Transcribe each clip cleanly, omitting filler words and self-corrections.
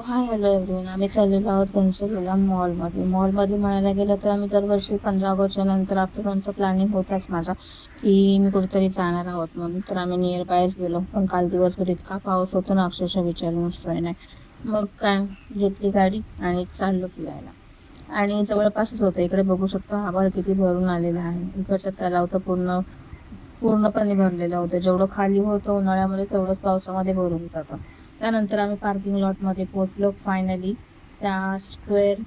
Hi hello everyone. आम्ही चाललेलो आहोत घनसोलीला मॉलमध्ये म्हणायला गेलं तर आम्ही दरवर्षी 15 ऑगस्टच्या नंतर आफ्टरनूनचं प्लॅनिंग होताच माझा की मी कुठेतरी जाणार आहोत म्हणून. तर आम्ही नियर बायच गेलो, पण काल दिवसभर इतका पाऊस होतो ना, अक्षरशः विचारूनच सोय नाही. मग काय, घेतली गाडी आणि चाललो फिरायला. आणि जवळपासच होतं, इकडे बघू शकता आभाळ किती भरून आलेलं आहे. इकडचं तलाव तर पूर्णपणे भरलेलं होतं. जेवढं खाली होतं उन्हाळ्यामध्ये तेवढंच पावसामध्ये भरून जातं. त्यानंतर आम्ही पार्किंग लॉटमध्ये पोहोचलो फायनली, त्या स्क्वेअर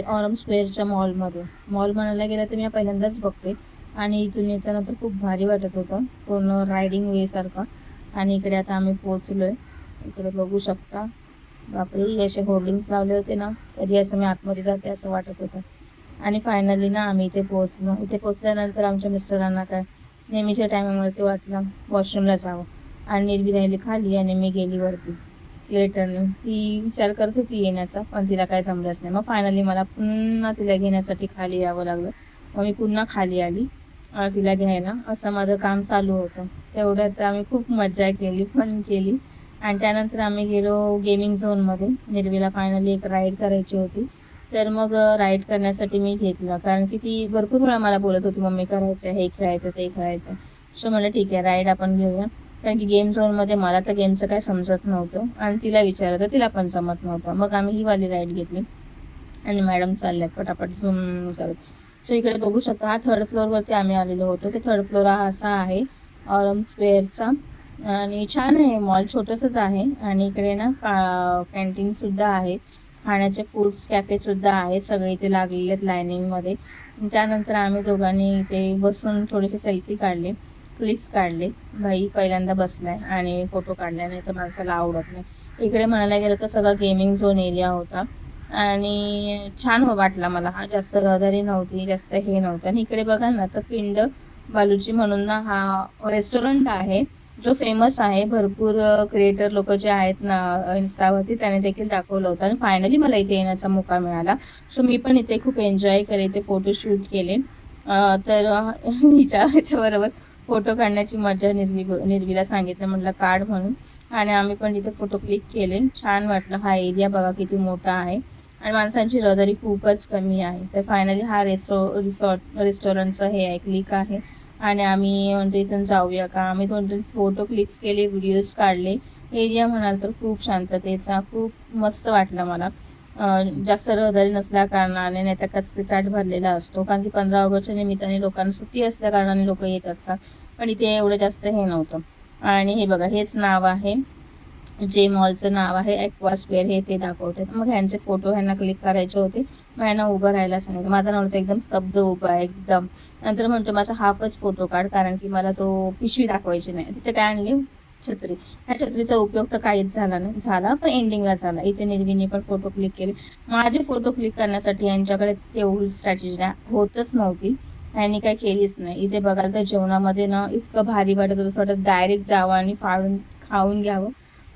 ऑरम स्क्वेअरच्या मॉल म्हणायला गेलं तर मी पहिल्यांदाच बघते. आणि इथून येताना तर खूप भारी वाटत होतं, पूर्ण रायडिंग वे सारखं. आणि इकडे आता आम्ही पोहोचलोय. इकडे बघू शकता, बापरे, असे होर्डिंग्स लावले होते ना, कधी असं मी आतमध्ये जाते असं वाटत होतं. आणि फायनली ना आम्ही इथे पोहोचलो. इथे पोहोचल्यानंतर आमच्या मिस्टरांना काय, नेहमीच्या टायमिंगवरती वाटलं वॉशरूमला जावं. आणि निर्वी राहिली खाली आणि मी गेली वरती स्लेटरने. ती विचार करत होती येण्याचा, पण तिला काय जमलंच नाही. मग फायनली मला पुन्हा तिला घेण्यासाठी खाली यावं लागलं. मग मी पुन्हा खाली आली तिला घ्यायला. असं माझं काम चालू होतं. तेवढ्यात आम्ही खूप मज्जा केली, फन केली. आणि त्यानंतर आम्ही गेलो गेमिंग झोनमध्ये. निर्वीला फायनली एक राईड करायची होती. तर मग राईड करण्यासाठी मी घेतलं, कारण की ती भरपूर वेळा मला बोलत होती मम्मी करायचं, हे खेळायचं ते खेळायचं. सो म्हणलं ठीक आहे, राईड आपण घेऊया. कारण की गेम झोनमध्ये मला तर गेमचं काय समजत नव्हतं आणि तिला विचारलं तर तिला पण जमत नव्हतं. मग आम्ही ही वाली राईड घेतली आणि मॅडम चालल्यात पटापट झूम करत. सो इकडे बघू शकता, हा थर्ड फ्लोअरवरती आम्ही आलेलो होतो. ते थर्ड फ्लोअर हा असा आहे ऑरम स्क्वेअरचा. आणि छान आहे मॉल, छोटंसंच आहे. आणि इकडे ना कॅन्टीन सुद्धा आहे, खाण्याचे फूड्स कॅफे सुद्धा आहेत, सगळे इथे लागलेले आहेत लाईनिंगमध्ये. त्यानंतर आम्ही दोघांनी इथे बसून थोडेसे सेल्फी काढले, क्लिक्स काढले. भाई पहिल्यांदा बसलाय आणि फोटो काढला, नाही तर माणसाला आवडत नाही. इकडे म्हणायला गेलं तर सगळा गेमिंग झोन एरिया होता आणि छान वाटला मला. हा जास्त रहदारी नव्हती, जास्त हे नव्हतं. आणि इकडे बघा ना, तर पिंड बालूची म्हणून ना हा रेस्टॉरंट आहे, जो फेमस आहे. भरपूर क्रिएटर लोक जे आहेत ना इन्स्टावरती, त्याने देखील दाखवलं होतं. आणि फायनली मला इथे येण्याचा मौका मिळाला. सो मी पण इथे खूप एन्जॉय केले, इथे फोटोशूट केले. तर ह्याच्याबरोबर फोटो काढण्याची मजा निर्वीला सांगितलं, म्हटलं काढ म्हणून. आणि आम्ही पण इथे फोटो क्लिक केले. छान वाटलं. हा एरिया बघा किती मोठा आहे आणि माणसांची रहदारी खूपच कमी आहे. तर फायनली हा रेस्टॉरंटचं हे आहे, क्लिक आहे. आणि आम्ही म्हणतो इथून जाऊया का. आम्ही 2-3 फोटो क्लिक्स केले, व्हिडिओज काढले. एरिया म्हणाल तर खूप शांततेचा, खूप मस्त वाटला मला. जास्त रहदारी नसल्या कारणाने, नाही तर कचकचाट भरलेला असतो, कारण की 15 ऑगस्टच्या निमित्ताने लोकांना सुट्टी असल्या कारणाने लोक येत असतात. पण इथे एवढं जास्त हे नव्हतं. आणि हे बघा, हेच नाव आहे, जे मॉलचं नाव आहे ॲक्वास्फिअर, हे ते दाखवते. मग ह्यांचे फोटो ह्यांना क्लिक करायचे होते. मग ह्यांना उभं राहायला सांगितलं. माझा नव्हतं, एकदम स्तब्ध उभा आहे एकदम. नंतर म्हणतो माझा हाफच फोटो काढ, कारण की मला तो पिशवी दाखवायची नाही. तिथे काय आणली, छत्री. ह्या छत्रीचा उपयोग तर काहीच झाला नाही, झाला पण एंडिंगला झाला. इथे निर्वीने पण फोटो क्लिक केले. माझे फोटो क्लिक करण्यासाठी यांच्याकडे तेवढी स्ट्रॅटेजी होतच नव्हती, यांनी काय केलीच नाही. इथे बघाल तर जेवणामध्ये ना इतकं भारी वाटत होतं, वाटत डायरेक्ट जावं आणि फाडून खाऊन घ्यावं.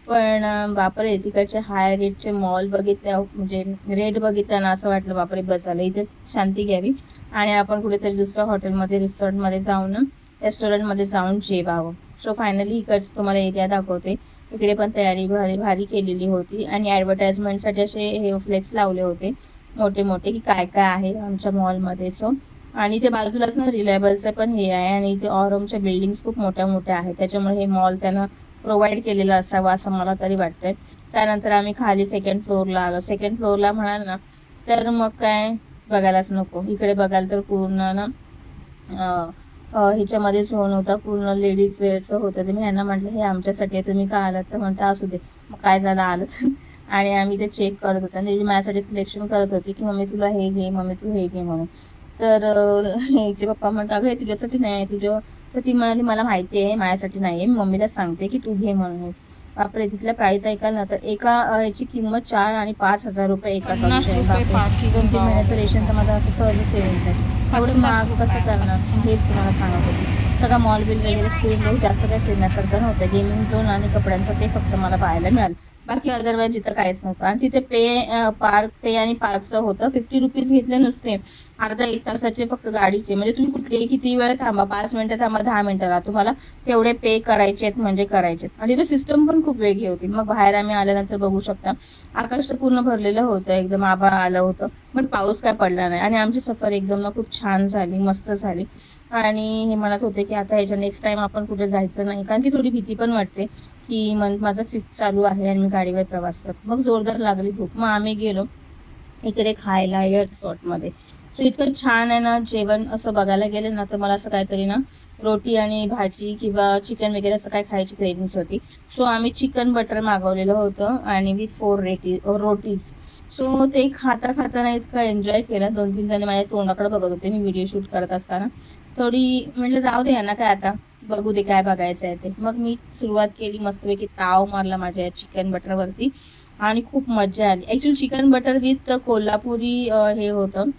पण बापरे, तिकडचे हाय रेटचे मॉल बघितले, म्हणजे रेट बघितला ना, असं वाटलं बापरे बस झालं, इथेच शांती घ्यावी आणि आपण कुठेतरी दुसऱ्या हॉटेलमध्ये रेस्टॉरंटमध्ये जाऊन जेवावं. सो फायनली इकडचं तुम्हाला एरिया दाखवते. इकडे पण तयारी भारी भारी केलेली होती आणि ॲडव्हर्टाइजमेंटसाठी असे हे फ्लेक्स लावले होते मोठे मोठे, की काय काय आहे आमच्या मॉलमध्ये. सो आणि ते बाजूलाच ना रिलायबलचं पण हे आहे. आणि इथे ऑरमच्या बिल्डिंग्स खूप मोठ्या मोठ्या आहेत, त्याच्यामुळे हे मॉल त्यांना प्रोव्हाइड केलेलं असावं असं मला तरी वाटतंय. त्यानंतर आम्ही खाली सेकंड फ्लोअरला आलो. सेकंड फ्लोअरला म्हणाल ना, तर मग काय बघायलाच नको. इकडे बघाल तर पूर्ण ना ह्याच्यामध्ये झोन होता, पूर्ण लेडीज वेअरचं होतं. ते मी ह्यांना म्हटलं हे आमच्यासाठी आहे, तुम्ही का आलात, तर म्हणता असू दे. मग काय झालं, आलंच. आणि आम्ही ते चेक करत होतो आणि माझ्यासाठी सिलेक्शन करत होती, की मम्मी तुला हे घे, मम्मी तू हे घे म्हणून. तर ह्याचे पप्पा म्हणतात अगं हे तुझ्यासाठी नाही आहे, तुझं. तर ती म्हणाली मला माहिती आहे माझ्यासाठी नाही आहे, मी मम्मीला सांगते की तू घे म्हणून. बापरे, तिथल्या प्राईस ऐकाल ना, तर एका याची किंमत 4 आणि 5,000 रुपये एका टॉपची आहे. बापरे, 2-3 महिन्याचं रेशन तर माझं असं सहज सेविंग्स आहे. एवढं महाग कसं करणार, हेच तुम्हाला सांगत होती. सगळा मॉल बिल वगैरे फिरलो, जास्त काही फिरण्यासारखं नव्हतं. गेमिंग झोन आणि कपड्यांचं ते फक्त मला पाहायला मिळालं. बाकी अदरवाईज इथं काहीच नव्हतं. आणि तिथे पे आणि पार्कचं होतं. 50 रुपीज घेतले नुसते, अर्धा 1 तासाचे फक्त गाडीचे. म्हणजे तुम्ही कुठे किती वेळ थांबा, 5 मिनिटं थांबा, 10 मिनिटं राहा, तुम्हाला तेवढे पे करायचे आहेत म्हणजे करायचे. आणि तिथे सिस्टम पण खूप वेगळी होती. मग बाहेर आम्ही आल्यानंतर बघू शकता, आकाश तर पूर्ण भरलेलं होतं, एकदम आभाळ आलं होतं, पण पाऊस काय पडला नाही. आणि आमची सफर एकदम ना खूप छान झाली, मस्त झाली. आणि हे म्हणत होते की आता ह्याच्या नेक्स्ट टाइम आपण कुठे जायचं नाही, कारण की थोडी भीती पण वाटते की माझं फिफ्थ चालू आहे आणि मी गाडीवर प्रवास करतो. मग जोरदार लागली भूक, मग आम्ही गेलो इकडे खायला एअर रिसॉर्टमध्ये. सो इतकं छान आहे ना जेवण. असं बघायला गेले ना तर मला असं काहीतरी ना रोटी आणि भाजी किंवा चिकन वगैरे असं काय खायची क्रेविंग्स होती. सो आम्ही चिकन बटर मागवलेलं होतं आणि विथ 4 रोटीज. सो ते खाता खाताना इतका एन्जॉय केला. 2-3 जण माझ्या तोंडाकडे बघत होते मी व्हिडिओ शूट करत असताना. थोडी म्हटलं जाऊ दे यांना काय आता, बघू दे काय बघायचं आहे ते. मग मी सुरुवात केली, मस्तपैकी ताव मारला माझ्या चिकन बटरवरती आणि खूप मजा आली. Actually chicken butter with Kolhapuri हे होतं,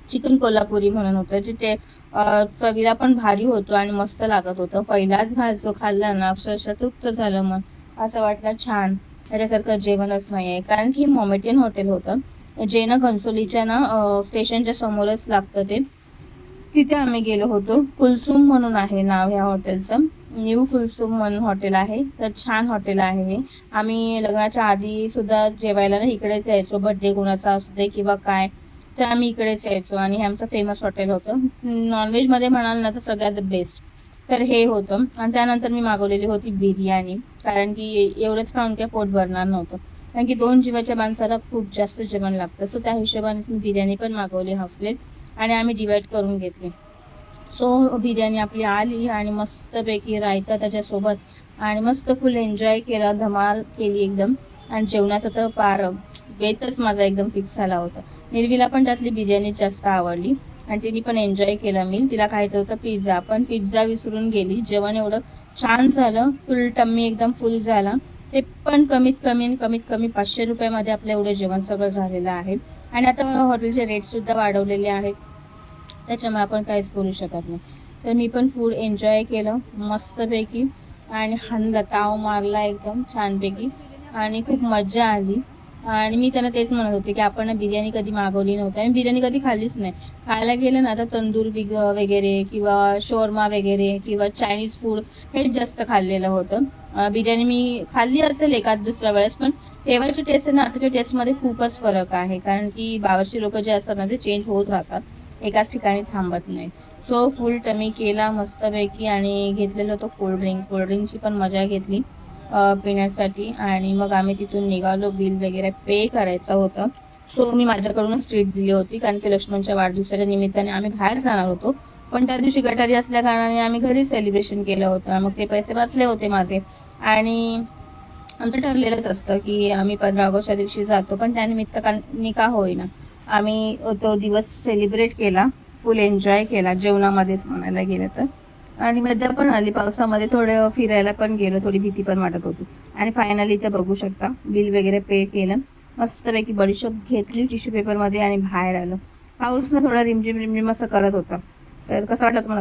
चिकन कोल्हापुरी म्हणून होतं, जे ते चवीला पण भारी होतं आणि मस्त लागत होतं. पहिलाच घालतो खाल्ला ना अक्षरशः तृप्त झालं मन. असं वाटलं छान, त्याच्यासारखं जेवणच नाही आहे. कारण की मॉमेटियन हॉटेल होतं, जे ना घनसोलीच्या ना स्टेशनच्या समोरच लागतं ते. तिथे आम्ही गेलो होतो. कुलसुम म्हणून आहे नाव ह्या हॉटेलचं, न्यू कुलसुम म्हणून हॉटेल आहे. तर छान हॉटेल आहे हे. आम्ही लग्नाच्या आधी सुद्धा जेवायला ना इकडेच यायचो, बर्थडे कोणाचा असू दे किंवा काय, तर आम्ही इकडेच यायचो. आणि हे आमचं फेमस हॉटेल होतं. नॉनव्हेजमध्ये म्हणाल ना तर सगळ्यात बेस्ट तर हे होतं. आणि त्यानंतर मी मागवलेली होती बिर्याणी, कारण की एवढंच खाऊन काय पोट भरणार नव्हतं, कारण की 2 जीवाच्या माणसाला खूप जास्त जेवण लागतं. सो त्या हिशोबानेच मी बिर्याणी पण मागवली हाफ प्लेट आणि आम्ही डिवाइड करून घेतली. सो बिर्याणी आपली आली आणि मस्तपैकी रायता त्याच्यासोबत आणि मस्त फुल एन्जॉय केला, धमाल केली एकदम. आणि जेवणाचं तर पार बेतच माझा एकदम फिक्स झाला होता. निर्वीला पण त्यातली बिर्याणी जास्त आवडली आणि तिने पण एन्जॉय केला मील. तिला खायचं होतं पिझ्झा, पण पिझ्झा विसरून गेली. जेवण एवढं छान झालं, फुल टम्मी एकदम फुल झाला. ते पण कमीत कमी 500 रुपयामध्ये आपलं एवढं जेवण सगळं झालेलं आहे. आणि आता हॉटेलचे रेटसुद्धा वाढवलेले आहेत, त्याच्यामुळे आपण काहीच करू शकत नाही. तर मी पण फूड एन्जॉय केलं मस्तपैकी आणि खाल्लं, ताव मारला एकदम छानपैकी आणि खूप मजा आली. आणि मी त्यांना तेच म्हणत होते की आपण बिर्याणी कधी मागवली नव्हती, आणि बिर्याणी कधी खाल्लीच नाही. खायला गेलं ना तर तंदूर वगैरे किंवा शोरमा वगैरे किंवा चायनीज फूड हेच जास्त खाल्लेलं होतं. बिर्याणी मी खाल्ली असेल एखाद दुसऱ्या वेळेस, पण तेव्हाची टेस्ट आणि आताच्या टेस्टमध्ये खूपच फरक आहे. कारण की बाहेरची लोक जे असतात ना ते चेंज होत राहतात, एकाच ठिकाणी थांबत नाही. सो फुल टमी केला मस्तपैकी आणि घेतलेलं होतं कोल्ड्रिंकची पण मजा घेतली पिण्यासाठी. आणि मग आम्ही तिथून निघालो. बिल वगैरे पे करायचं होतं. सो मी माझ्याकडूनच ट्रीट दिली होती, कारण की लक्ष्मणच्या वाढदिवसाच्या निमित्ताने आम्ही बाहेर जाणार होतो, पण त्या दिवशी गटारी असल्या कारणाने आम्ही घरी सेलिब्रेशन केलं होतं. मग ते पैसे वाचले होते माझे. आणि आमचं ठरलेलंच असतं की आम्ही 15 ऑगस्टच्या दिवशी जातो, पण त्यानिमित्ताने का होईना आम्ही तो दिवस सेलिब्रेट केला, फुल एन्जॉय केला जेवणामध्येच म्हणायला गेलं तर. आणि मजा पण आली. पावसामध्ये थोडं फिरायला पण गेलो, थोडी भीती पण वाटत होती. आणि फायनली इथं बघू शकता बिल वगैरे पे केलं, मस्तपैकी बडीशोप घेतली टिश्यू पेपरमध्ये आणि बाहेर आलो. पाऊस ना थोडा रिमझिम असं करत होता. तर कसं वाटत तुम्हाला?